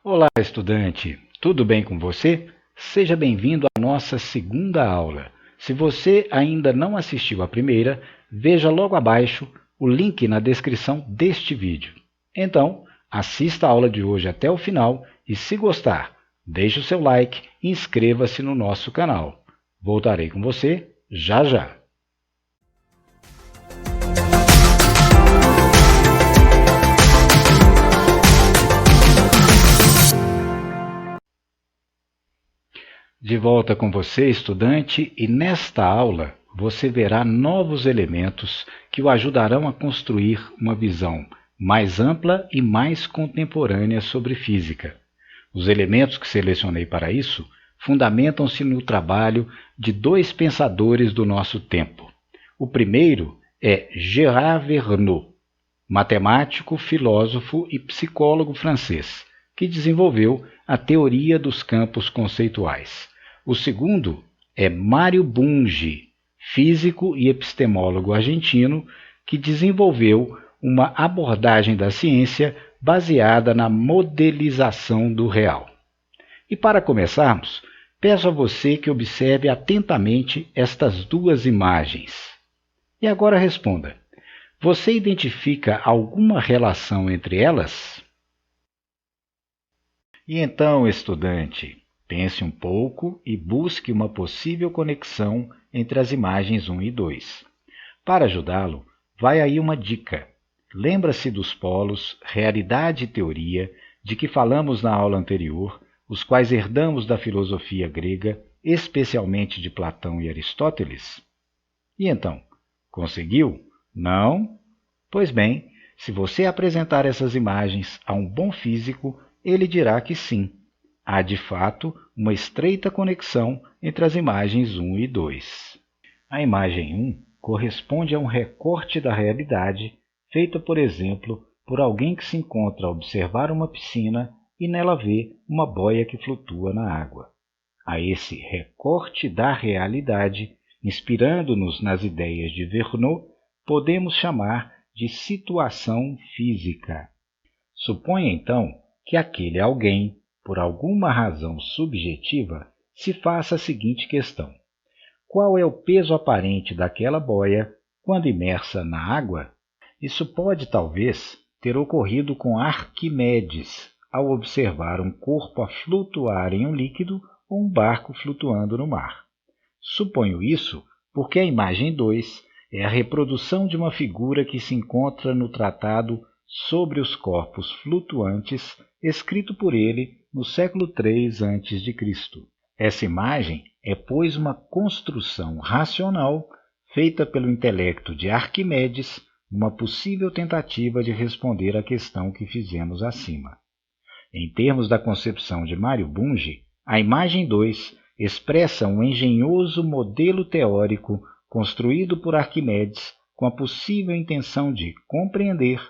Olá, estudante! Tudo bem com você? Seja bem-vindo à nossa segunda aula. Se você ainda não assistiu à primeira, veja logo abaixo o link na descrição deste vídeo. Então, assista a aula de hoje até o final e, se gostar, deixe o seu like e inscreva-se no nosso canal. Voltarei com você já já. De volta com você, estudante, e nesta aula você verá novos elementos que o ajudarão a construir uma visão mais ampla e mais contemporânea sobre física. Os elementos que selecionei para isso fundamentam-se no trabalho de dois pensadores do nosso tempo. O primeiro é Gérard Vernet, matemático, filósofo e psicólogo francês, que desenvolveu a teoria dos campos conceituais. O segundo é Mário Bunge, físico e epistemólogo argentino, que desenvolveu uma abordagem da ciência baseada na modelização do real. E para começarmos, peço a você que observe atentamente estas duas imagens. E agora responda: você identifica alguma relação entre elas? E então, estudante, pense um pouco e busque uma possível conexão entre as imagens 1 e 2. Para ajudá-lo, vai aí uma dica. Lembra-se dos polos realidade e teoria de que falamos na aula anterior, os quais herdamos da filosofia grega, especialmente de Platão e Aristóteles? E então, conseguiu? Não? Pois bem, se você apresentar essas imagens a um bom físico, ele dirá que sim. Há, de fato, uma estreita conexão entre as imagens 1 e 2. A imagem 1 corresponde a um recorte da realidade feito, por exemplo, por alguém que se encontra a observar uma piscina e nela vê uma boia que flutua na água. A esse recorte da realidade, inspirando-nos nas ideias de Vernet, podemos chamar de situação física. Suponha, então, que aquele alguém, por alguma razão subjetiva, se faça a seguinte questão: qual é o peso aparente daquela boia quando imersa na água? Isso pode, talvez, ter ocorrido com Arquimedes, ao observar um corpo a flutuar em um líquido ou um barco flutuando no mar. Suponho isso porque a imagem 2 é a reprodução de uma figura que se encontra no tratado Sobre os Corpos Flutuantes, escrito por ele no século III a.C. Essa imagem é, pois, uma construção racional feita pelo intelecto de Arquimedes, uma possível tentativa de responder à questão que fizemos acima. Em termos da concepção de Mário Bunge, a imagem 2 expressa um engenhoso modelo teórico construído por Arquimedes com a possível intenção de compreender,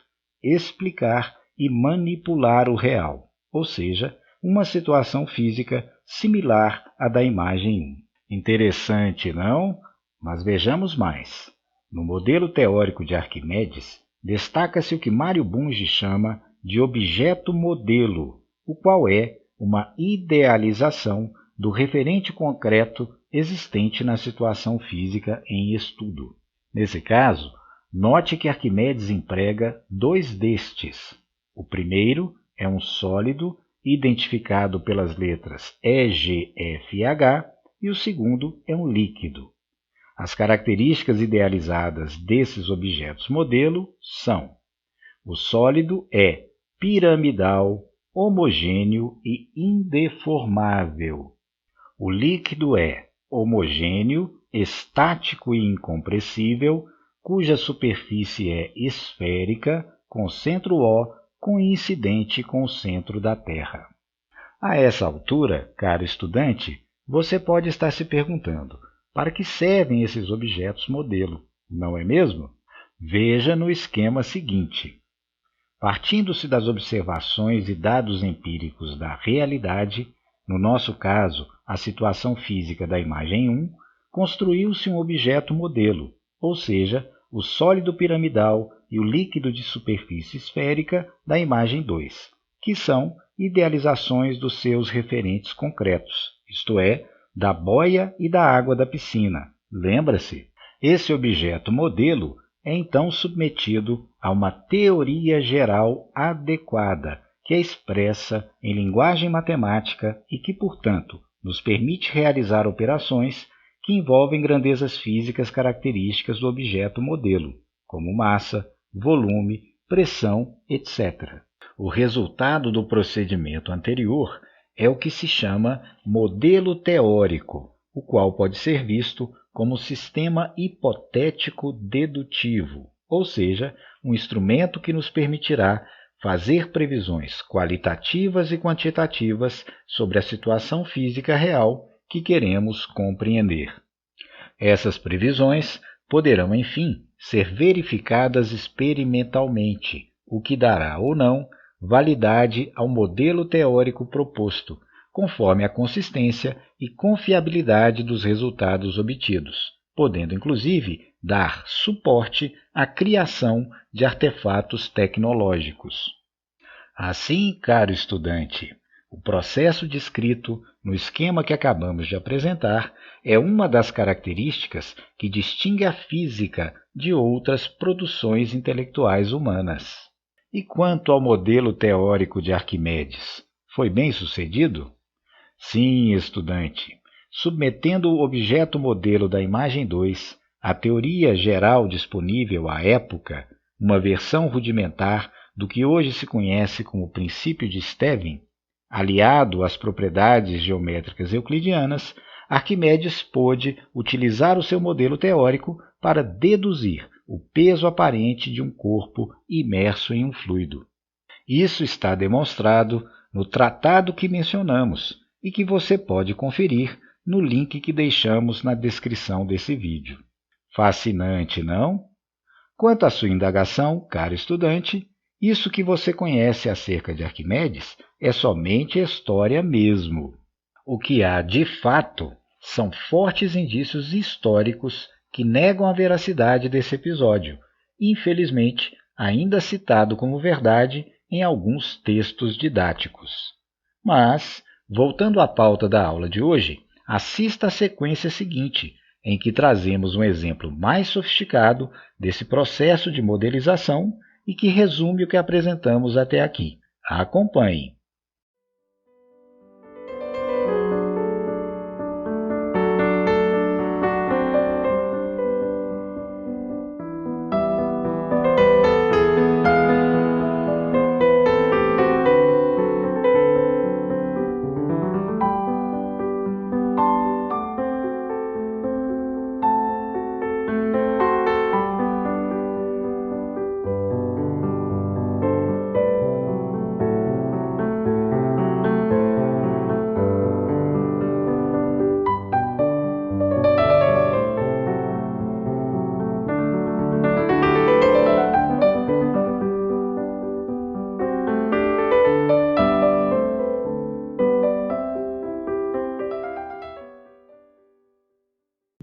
explicar e manipular o real, ou seja, uma situação física similar à da imagem 1. Interessante, não? Mas vejamos mais. No modelo teórico de Arquimedes, destaca-se o que Mário Bunge chama de objeto modelo, o qual é uma idealização do referente concreto existente na situação física em estudo. Nesse caso, note que Arquimedes emprega dois destes. O primeiro é um sólido identificado pelas letras E, G, F e H, e o segundo é um líquido. As características idealizadas desses objetos modelo são: o sólido é piramidal, homogêneo e indeformável. O líquido é homogêneo, estático e incompressível, cuja superfície é esférica, com centro O coincidente com o centro da Terra. A essa altura, caro estudante, você pode estar se perguntando: para que servem esses objetos modelo, não é mesmo? Veja no esquema seguinte. Partindo-se das observações e dados empíricos da realidade, no nosso caso, a situação física da imagem 1, construiu-se um objeto modelo, ou seja, o sólido piramidal e o líquido de superfície esférica da imagem 2, que são idealizações dos seus referentes concretos, isto é, da boia e da água da piscina. Lembra-se? Esse objeto modelo é então submetido a uma teoria geral adequada, que é expressa em linguagem matemática e que, portanto, nos permite realizar operações que envolvem grandezas físicas características do objeto modelo, como massa, volume, pressão, etc. O resultado do procedimento anterior é o que se chama modelo teórico, o qual pode ser visto como sistema hipotético dedutivo, ou seja, um instrumento que nos permitirá fazer previsões qualitativas e quantitativas sobre a situação física real que queremos compreender. Essas previsões poderão, enfim, ser verificadas experimentalmente, o que dará ou não validade ao modelo teórico proposto, conforme a consistência e confiabilidade dos resultados obtidos, podendo, inclusive, dar suporte à criação de artefatos tecnológicos. Assim, caro estudante, o processo descrito no esquema que acabamos de apresentar é uma das características que distingue a física de outras produções intelectuais humanas. E quanto ao modelo teórico de Arquimedes, foi bem sucedido? Sim, estudante. Submetendo o objeto modelo da imagem 2 à teoria geral disponível à época, uma versão rudimentar do que hoje se conhece como princípio de Stevin, aliado às propriedades geométricas euclidianas, Arquimedes pôde utilizar o seu modelo teórico para deduzir o peso aparente de um corpo imerso em um fluido. Isso está demonstrado no tratado que mencionamos e que você pode conferir no link que deixamos na descrição desse vídeo. Fascinante, não? Quanto à sua indagação, caro estudante, isso que você conhece acerca de Arquimedes é somente história mesmo. O que há de fato são fortes indícios históricos que negam a veracidade desse episódio, infelizmente ainda citado como verdade em alguns textos didáticos. Mas, voltando à pauta da aula de hoje, assista à sequência seguinte, em que trazemos um exemplo mais sofisticado desse processo de modelização e que resume o que apresentamos até aqui. Acompanhe!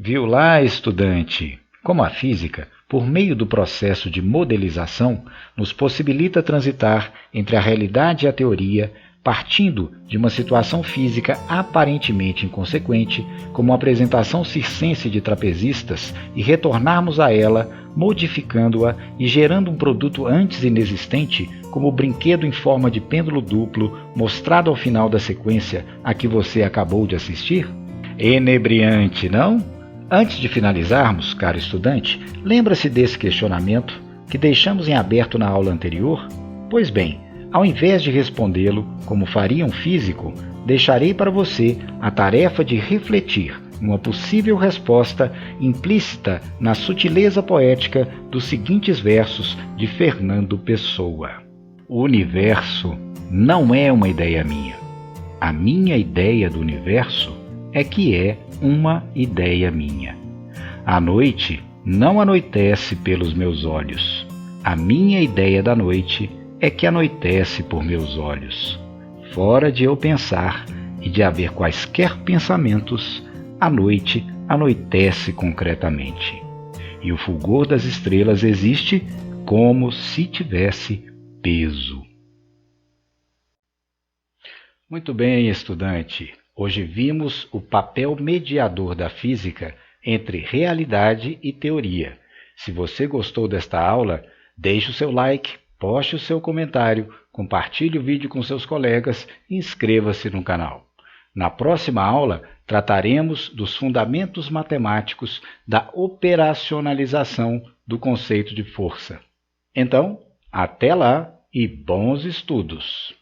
Viu lá, estudante, como a física, por meio do processo de modelização, nos possibilita transitar entre a realidade e a teoria, partindo de uma situação física aparentemente inconsequente, como a apresentação circense de trapezistas, e retornarmos a ela, modificando-a e gerando um produto antes inexistente, como o brinquedo em forma de pêndulo duplo, mostrado ao final da sequência a que você acabou de assistir? Enebriante, não? Antes de finalizarmos, caro estudante, lembra-se desse questionamento que deixamos em aberto na aula anterior? Pois bem, ao invés de respondê-lo como faria um físico, deixarei para você a tarefa de refletir numa possível resposta implícita na sutileza poética dos seguintes versos de Fernando Pessoa. O universo não é uma ideia minha. A minha ideia do universo é que é uma ideia minha. A noite não anoitece pelos meus olhos. A minha ideia da noite é que anoitece por meus olhos. Fora de eu pensar e de haver quaisquer pensamentos, a noite anoitece concretamente. E o fulgor das estrelas existe como se tivesse peso. Muito bem, estudante. Hoje vimos o papel mediador da física entre realidade e teoria. Se você gostou desta aula, deixe o seu like, poste o seu comentário, compartilhe o vídeo com seus colegas e inscreva-se no canal. Na próxima aula, trataremos dos fundamentos matemáticos da operacionalização do conceito de força. Então, até lá e bons estudos!